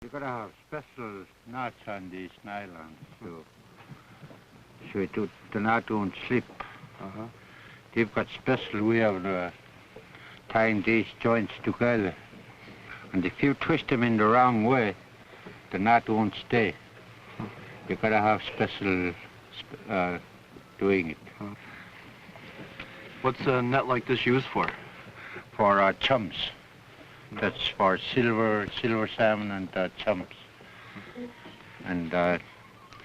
You gotta have special knots on these nylons so the knot won't slip. They've got special way of tying these joints together. And if you twist them in the wrong way, the knot won't stay. You gotta have special doing it. What's a net like this used for? For chums. That's for silver salmon and chums. And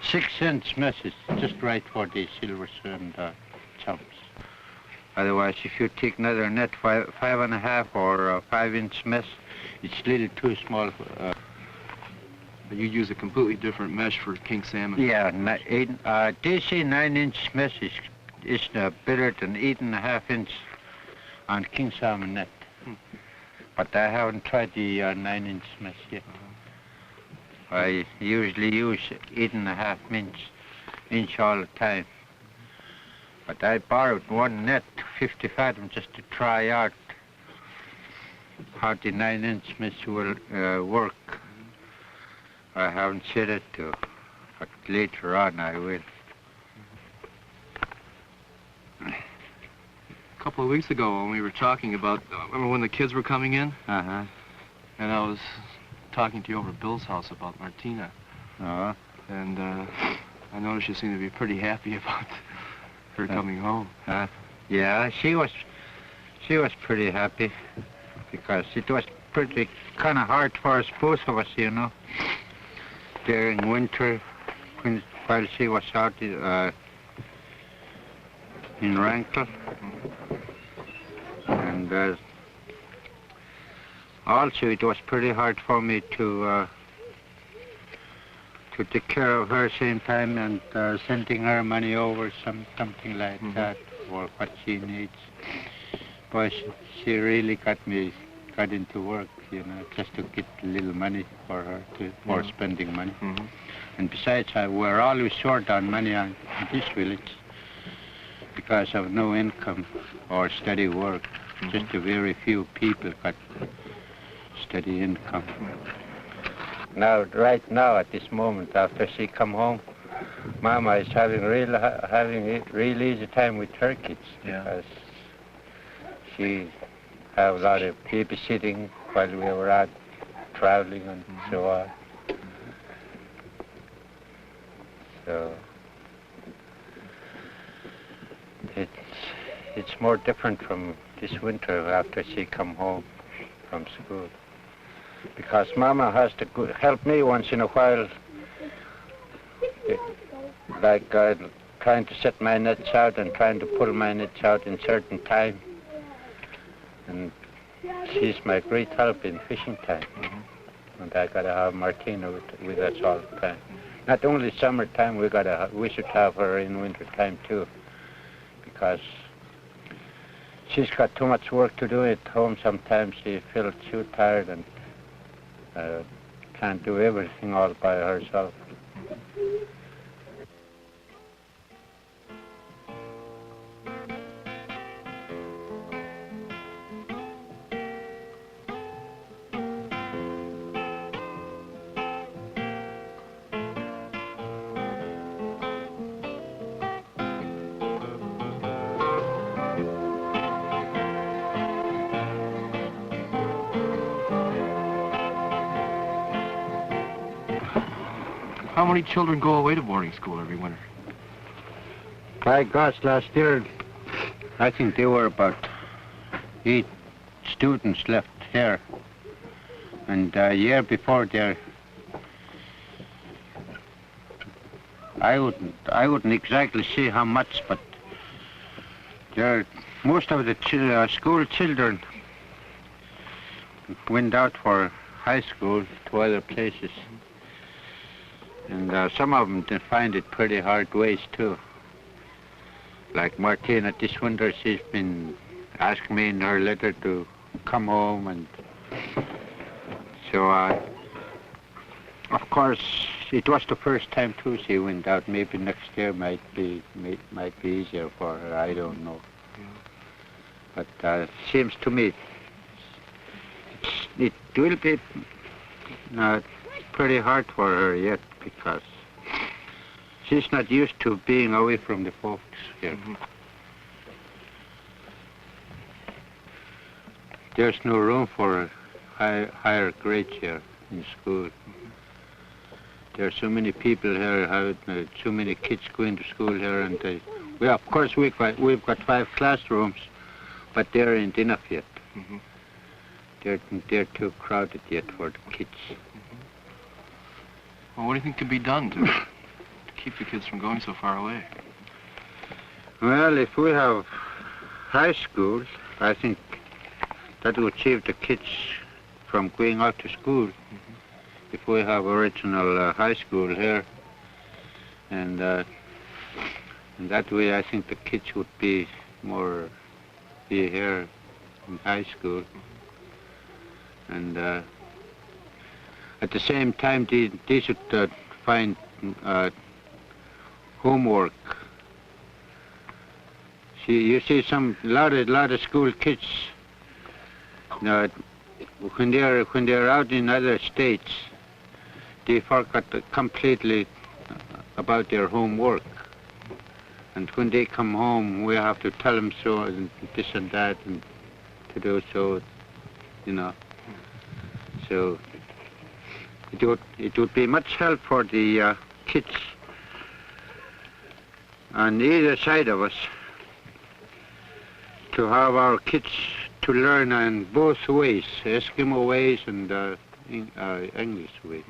6-inch mesh is just right for the silver and chums. Otherwise, if you take another net 5.5 or 5-inch mesh, it's a little too small. But you use a completely different mesh for king salmon. Yeah, they say 9-inch mesh is better than 8.5-inch on king salmon net. But I haven't tried the 9-inch mesh yet. I usually use 8.5-inch all the time. But I borrowed one net, 50 fathom, just to try out how the 9-inch mesh will work. I haven't set it to, but later on I will. A couple of weeks ago when we were talking about, remember when the kids were coming in? Uh-huh. And I was talking to you over at Bill's house about Martina. Uh-huh. And I noticed you seemed to be pretty happy about her coming home. Yeah, she was pretty happy because it was pretty kind of hard for us, both of us, you know, during winter while she was out in Rankle. And also it was pretty hard for me to take care of her same time and sending her money over, something like that, for what she needs. But she really got into work, you know, just to get a little money for her, for spending money. And besides, we're always short on money in this village because of no income or steady work. Just a very few people got steady income. Now, right now, at this moment, after she come home, Mama is having a real easy time with her kids because she have a lot of babysitting while we were out traveling and so on. So it's more different from this winter after she come home from school. Because Mama has to help me once in a while, like trying to set my nets out and trying to pull my nets out in certain time. And she's my great help in fishing time. And I gotta have Martina with us all the time. Not only summertime, we should have her in winter time too, because she's got too much work to do at home. Sometimes she feels too tired and can't do everything all by herself. How many children go away to boarding school every winter? By gosh, last year, I think there were about 8 students left here. And a year before there, I wouldn't exactly say how much, but most of the school children went out for high school to other places. And some of them find it pretty hard ways too. Like Martina this winter, she's been asking me in her letter to come home, and so of course it was the first time too she went out. Maybe next year might be easier for her. I don't know. But it seems to me it will be pretty hard for her yet because she's not used to being away from the folks here. Mm-hmm. There's no room for higher grades here in school. Mm-hmm. There are so many people here, so many kids going to school here, and of course we've got 5 classrooms, but they aren't enough yet. Mm-hmm. They're too crowded yet for the kids. Mm-hmm. Well, what do you think could be done to keep the kids from going so far away? Well, if we have high schools, I think that will save the kids from going out to school. Mm-hmm. If we have original high school here, and in that way I think the kids would be here in high school. And at the same time they should find homework. You see a lot of school kids when they're out in other states, they forgot completely about their homework. And when they come home, we have to tell them so and this and that and to do so, you know. So it would be much help for the kids on either side of us to have our kids to learn in both ways, Eskimo ways and English ways,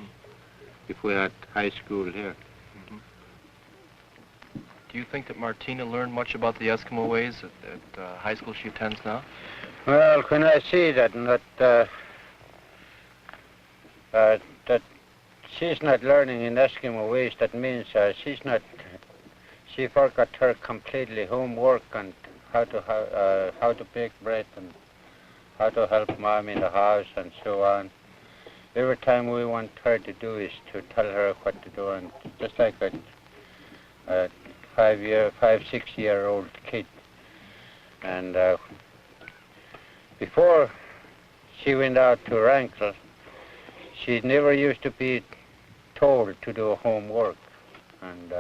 if we had high school here. Mm-hmm. Do you think that Martina learned much about the Eskimo ways at high school she attends now? Well, when I see that she's not learning in Eskimo ways, that means she forgot her completely homework and how to bake bread and how to help Mom in the house and so on. Every time we want her to do is to tell her what to do, and just like a 5-6-year-old kid. And before she went out to Rankle, she never used to be told to do homework. And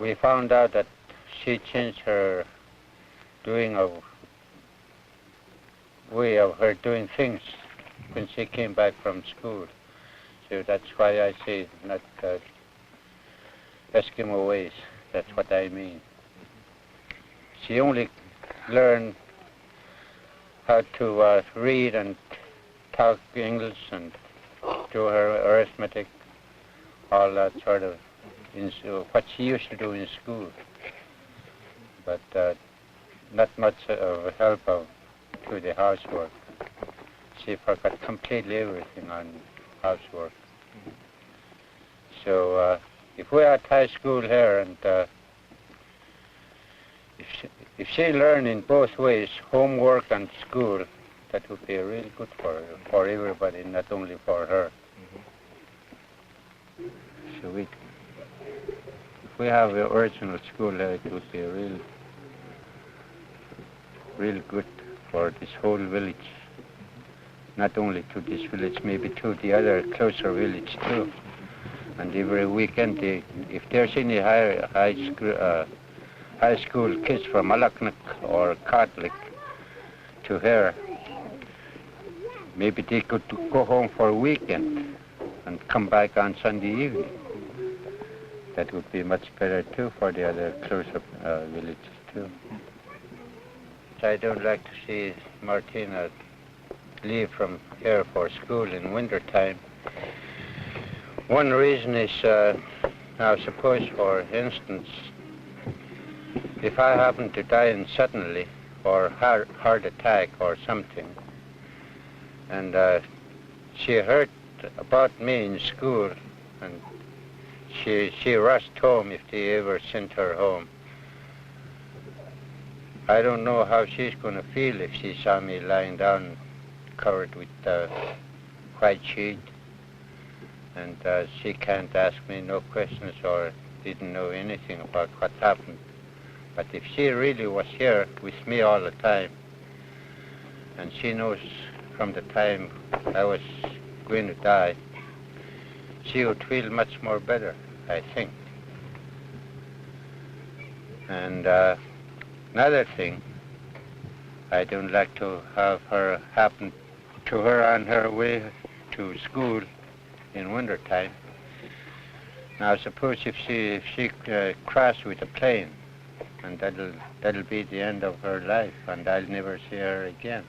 we found out that she changed her way of her doing things when she came back from school. So that's why I say not Eskimo ways. That's what I mean. She only learned how to read and talk English and do her arithmetic, all that sort of what she used to do in school. But not much of help to the housework. She forgot completely everything on housework. So if we had high school here, and if she learned in both ways, homework and school, that would be really good for everybody, not only for her. Mm-hmm. So if we have the original school here, it would be real good for this whole village. Not only to this village, maybe to the other closer village too. And every weekend, if there's any high school kids from Alaknak or Catholic to here, maybe they could go home for a weekend and come back on Sunday evening. That would be much better too for the other closer villages too. I don't like to see Martina leave from here for school in winter time. One reason is, now suppose for instance, if I happen to die suddenly or heart attack or something, and she heard about me in school, and she rushed home if they ever sent her home. I don't know how she's going to feel if she saw me lying down covered with white sheet, and she can't ask me no questions or didn't know anything about what happened. But if she really was here with me all the time, and she knows from the time I was going to die, she would feel much more better, I think. And another thing, I don't like to have her happen to her on her way to school in winter time. Now suppose if she crashed with a plane, and that'll be the end of her life, and I'll never see her again.